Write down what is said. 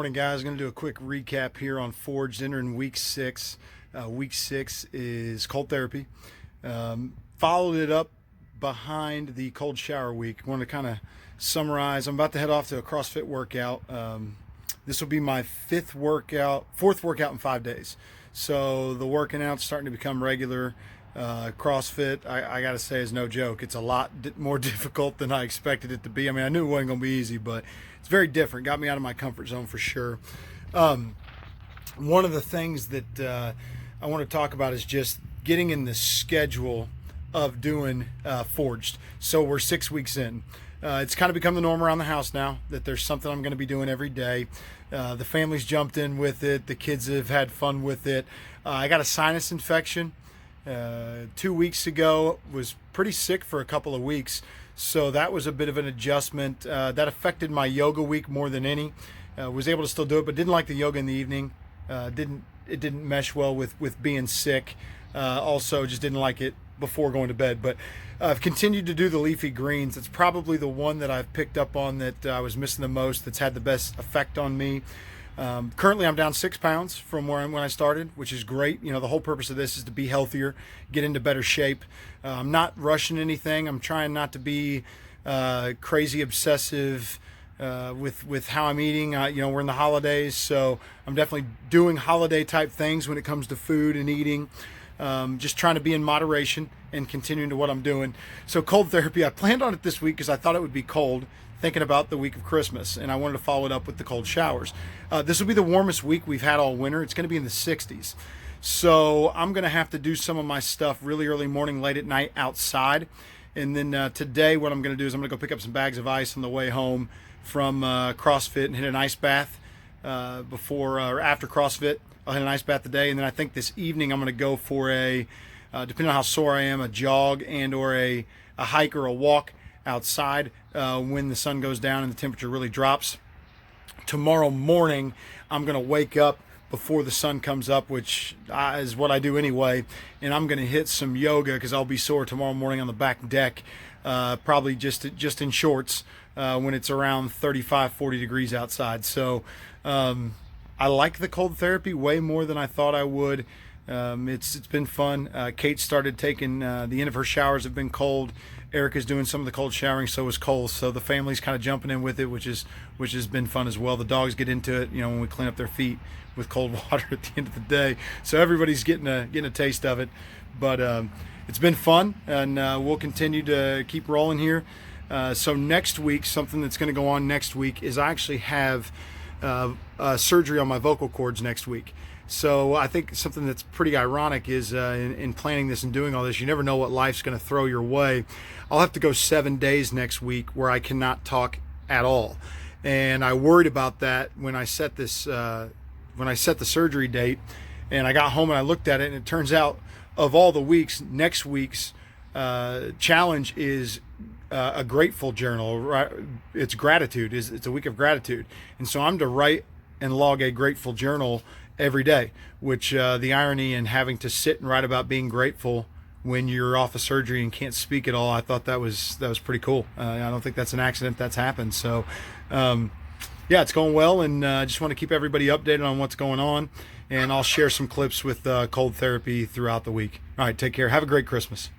morning, guys. Going to do a quick recap here on Forged, entering week 6. Week 6 is cold therapy. Followed it up behind the cold shower week. Want to kind of summarize. I'm about to head off to a CrossFit workout. This will be my fourth workout in 5 days. So the working out's starting to become regular. CrossFit, I got to say, is no joke. It's a lot more difficult than I expected it to be. I mean, I knew it wasn't going to be easy, but it's very different. Got me out of my comfort zone for sure. One of the things that I want to talk about is just getting in the schedule of doing Forged. So we're 6 weeks in. It's kind of become the norm around the house now that there's something I'm going to be doing every day. The family's jumped in with it. The kids have had fun with it. I got a sinus infection 2 weeks ago. Was pretty sick for a couple of weeks, so that was a bit of an adjustment. That affected my yoga week more than any. Was able to still do it, but didn't like the yoga in the evening. It didn't mesh well with being sick. Also just didn't like it before going to bed. But I've continued to do the leafy greens. It's probably the one that I've picked up on that I was missing the most, that's had the best effect on me. Currently I'm down 6 pounds from when I started, which is great. You know, the whole purpose of this is to be healthier, get into better shape. I'm not rushing anything. I'm trying not to be crazy obsessive with how I'm eating. You know, we're in the holidays, so I'm definitely doing holiday type things when it comes to food and eating. Just trying to be in moderation and continuing to what I'm doing. So cold therapy, I planned on it this week because I thought it would be cold, thinking about the week of Christmas, and I wanted to follow it up with the cold showers. This will be the warmest week we've had all winter. It's going to be in the 60s. So I'm going to have to do some of my stuff really early morning, late at night outside. And then today what I'm going to do is I'm going to go pick up some bags of ice on the way home from CrossFit and hit an ice bath before or after CrossFit. I'll hit an ice bath today, and then I think this evening I'm going to go for a, depending on how sore I am, a jog and or a hike or a walk outside when the sun goes down and the temperature really drops. Tomorrow morning I'm going to wake up before the sun comes up, which is what I do anyway, and I'm going to hit some yoga because I'll be sore tomorrow morning on the back deck, probably just in shorts when it's around 35, 40 degrees outside. So I like the cold therapy way more than I thought I would. It's been fun. Kate started taking the end of her showers have been cold. Erica's doing some of the cold showering, so is Cole. So the family's kind of jumping in with it, which has been fun as well. The dogs get into it, you know, when we clean up their feet with cold water at the end of the day. So everybody's getting a taste of it. But it's been fun, and we'll continue to keep rolling here. So next week, something that's going to go on next week is I actually have surgery on my vocal cords next week. So I think something that's pretty ironic is in planning this and doing all this, you never know what life's going to throw your way. I'll have to go 7 days next week where I cannot talk at all, and I worried about that when I set this when I set the surgery date. And I got home and I looked at it, and it turns out of all the weeks, next week's challenge is a grateful journal, right? It's gratitude. It's a week of gratitude, and so I'm to write and log a grateful journal every day. Which the irony in having to sit and write about being grateful when you're off of surgery and can't speak at all, I thought that was pretty cool. I don't think that's an accident that's happened. So yeah, it's going well, and I just want to keep everybody updated on what's going on, and I'll share some clips with cold therapy throughout the week. All right, take care. Have a great Christmas.